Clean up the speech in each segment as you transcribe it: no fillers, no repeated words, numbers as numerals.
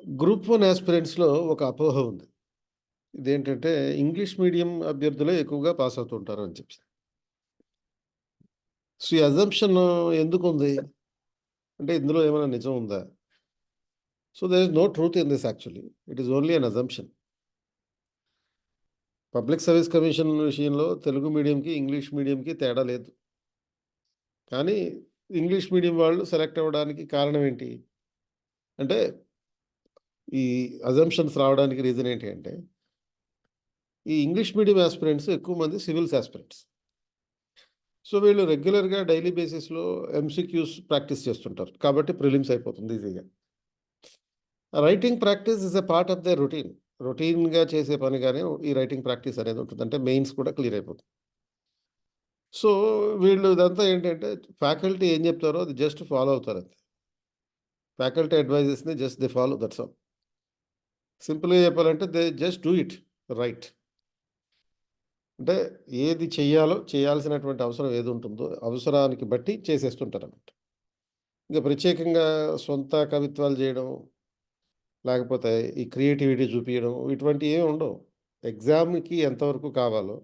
Group 1 యాస్పిరెంట్స్‌లో ఒక అపోహ ఉంది. ఇదేంటంటే ఇంగ్లీష్ మీడియం అభ్యర్థులే ఎక్కువగా పాస్ అవుతుంటారు అని చెప్పి. సో, ఈ అజంప్షన్ ఎందుకుంది? అంటే ఇందులో ఏమైనా నిజం ఉందా? So, there is no truth in this actually. It is only an assumption. Public service commission విషయంలో తెలుగు మీడియంకి, ఇంగ్లీష్ మీడియంకి తేడా లేదు. కానీ ఇంగ్లీష్ మీడియం వాళ్ళు సెలెక్ట్ అవ్వడానికి కారణం ఏంటి? అంటే ఈ అజంప్షన్స్ రావడానికి రీజన్ ఏంటి అంటే, ఈ ఇంగ్లీష్ మీడియం యాస్పిరెంట్స్ ఎక్కువ మంది సివిల్స్ యాస్పిరెంట్స్. సో, వీళ్ళు రెగ్యులర్‌గా డైలీ బేసిస్‌లో ఎంసీక్యూస్ ప్రాక్టీస్ చేస్తుంటారు. కాబట్టి ప్రిలిమ్స్ అయిపోతుంది ఈజీగా. Writing practice is a part of there routine. రొటీన్‌గా చేసే పనిగానే ఈ రైటింగ్ ప్రాక్టీస్ అనేది ఉంటుంది. అంటే మెయిన్స్ కూడా క్లియర్ అయిపోతుంది. సో, వీళ్ళు ఇదంతా ఏంటంటే ఫ్యాకల్టీ ఏం చెప్తారో అది జస్ట్ ఫాలో అవుతారంతే. ఫ్యాకల్టీ అడ్వైజెస్‌ని just they follow that's all. సింపుల్‌గా చెప్పాలంటే they just do it right. అంటే ఏది చెయ్యాలో చేయాల్సినటువంటి అవసరం ఏదుంటుందో అవసరానికి బట్టి చేసేస్తుంటారన్నమాట. ఇంక ప్రత్యేకంగా సొంత కవిత్వాలు జేయడం, లేకపోతే ఈ క్రియేటివిటీ చూపియడం ఇటువంటివి ఏమి ఉండవు. ఎగ్జామ్‌కి ఎంతవరకు కావాలో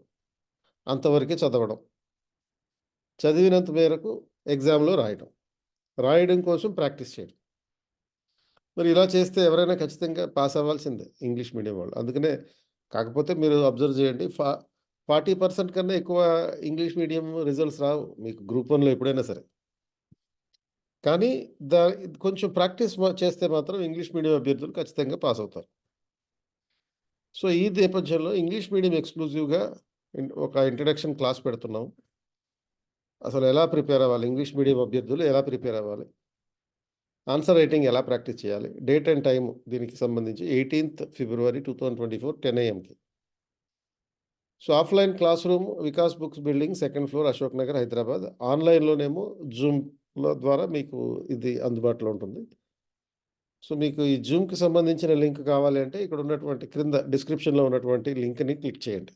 అంతవరకే చదవడం. చదివినంత మేరకు ఎగ్జామ్‌లో రాయడం. రాయడం కోసం ప్రాక్టీస్ చేయడం. మరి ఇలా చేస్తే ఎవరైనా ఖచ్చితంగా పాస్ అవ్వాల్సిందే ఇంగ్లీష్ మీడియం వాళ్ళు. అందుకనే కాకపోతే మీరు అబ్జర్వ్ చేయండి 40% కన్నా ఎక్కువ ఇంగ్లీష్ మీడియం రిజల్ట్స్ రావు మీకు గ్రూప్ 1లో ఎప్పుడైనా సరే. కానీ దా కొంచెం ప్రాక్టీస్ చేస్తే మాత్రం ఇంగ్లీష్ మీడియం అభ్యర్థులు ఖచ్చితంగా పాస్ అవుతారు. సో, ఈ నేపథ్యంలో ఇంగ్లీష్ మీడియం ఎక్స్‌క్లూజివ్‌గా ఒక ఇంట్రడక్షన్ క్లాస్ పెడుతున్నాం. అసలు ఎలా ప్రిపేర్ అవ్వాలి? ఇంగ్లీష్ మీడియం అభ్యర్థులు ఎలా ప్రిపేర్ అవ్వాలి? ఆన్సర్ రైటింగ్ ఎలా ప్రాక్టీస్ చేయాలి? డేట్ అండ్ టైమ్ దీనికి సంబంధించి 18థ్ ఫిబ్రవరి 2024 10 ఏఎంకి. So, offline class room Vikas books building second floor Ashok Nagar Hyderabad. ఆన్‌లైన్‌లోనేమో జూమ్‌లో ద్వారా మీకు ఇది అందుబాటులో ఉంటుంది. సో, మీకు ఈ జూమ్‌కి సంబంధించిన లింక్ కావాలి అంటే ఇక్కడ ఉన్నటువంటి క్రింద డిస్క్రిప్షన్‌లో ఉన్నటువంటి లింక్‌ని క్లిక్ చేయండి.